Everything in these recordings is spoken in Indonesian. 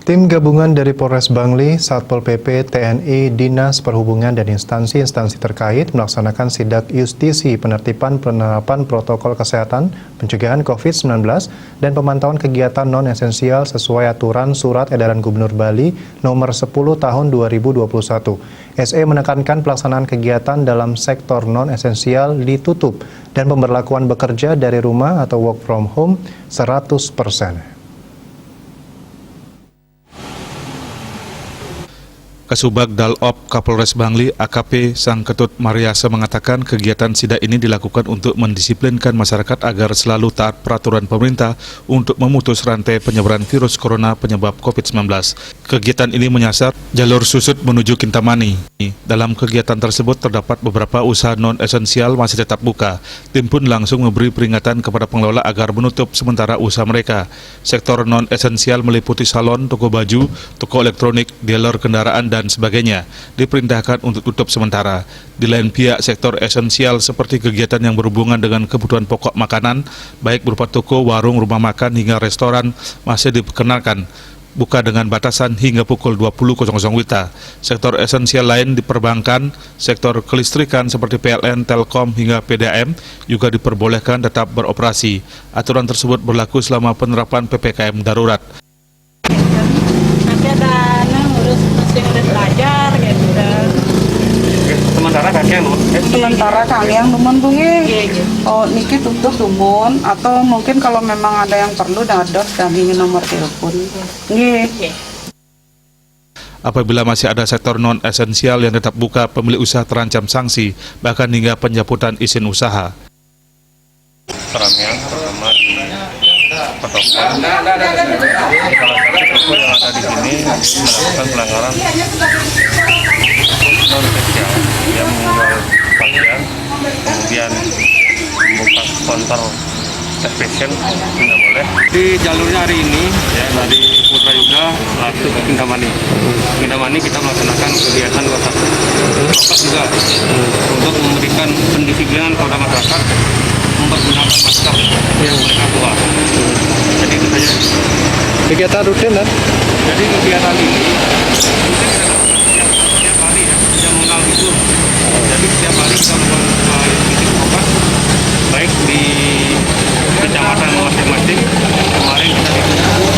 Tim gabungan dari Polres Bangli, Satpol PP, TNI, Dinas Perhubungan, dan instansi-instansi terkait melaksanakan sidak justisi penertiban penerapan protokol kesehatan, pencegahan COVID-19, dan pemantauan kegiatan non-esensial sesuai aturan Surat Edaran Gubernur Bali Nomor 10 Tahun 2021. SE menekankan pelaksanaan kegiatan dalam sektor non-esensial ditutup dan pemberlakuan bekerja dari rumah atau work from home 100%. Kasubag Dalop Kapolres Bangli AKP Sang Ketut Mariasa mengatakan kegiatan sidak ini dilakukan untuk mendisiplinkan masyarakat agar selalu taat peraturan pemerintah untuk memutus rantai penyebaran virus corona penyebab COVID-19. Kegiatan ini menyasar jalur Susut menuju Kintamani. Dalam kegiatan tersebut terdapat beberapa usaha non-esensial masih tetap buka. Tim pun langsung memberi peringatan kepada pengelola agar menutup sementara usaha mereka. Sektor non-esensial meliputi salon, toko baju, toko elektronik, dealer kendaraan, dan sebagainya diperintahkan untuk tutup sementara. Di lain pihak, sektor esensial seperti kegiatan yang berhubungan dengan kebutuhan pokok makanan, baik berupa toko, warung, rumah makan hingga restoran masih diperkenalkan buka dengan batasan hingga pukul 20.00 WITA. Sektor esensial lain di perbankan, sektor kelistrikan seperti PLN, Telkom hingga PDAM juga diperbolehkan tetap beroperasi. Aturan tersebut berlaku selama penerapan PPKM darurat. Nanti ada ngurus mesin udah belajar gitu kan. Sementara kami yang numun bungi. Oh, niki tutup numun atau mungkin kalau memang ada yang perlu dados daging nomor telepon. Nggih. Apabila masih ada sektor non-esensial yang tetap buka, pemilik usaha terancam sanksi, bahkan hingga pencabutan izin usaha. Keramaian terutama di Petokon, salah satu toko yang ada di sini melakukan pelanggaran non-esensial, yang menjual pakaian, kemudian membuka konter fashion tidak boleh. Di jalurnya hari ini ya dari Putra Yuga langsung ke Kintamani. Kintamani kita melaksanakan kegiatan WhatsApp juga untuk memberikan pendisiplinan kepada masyarakat mempergunakan masker yang mereka keluar. Jadi itu saja. Kegiatan rutin kan? Jadi kegiatan ini setiap hari ya, yang mengenal itu. Jadi setiap hari kita melakukan titik obat baik di kecamatan masing-masing. Kemarin kita di Kuku,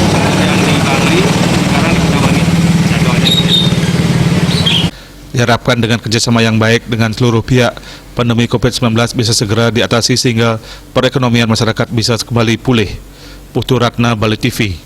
kemudian di Bangli, sekarang di Kintamani. Diharapkan dengan kerjasama yang baik dengan seluruh pihak, pandemi COVID-19 bisa segera diatasi sehingga perekonomian masyarakat bisa kembali pulih. Putu Ratna, Bali TV.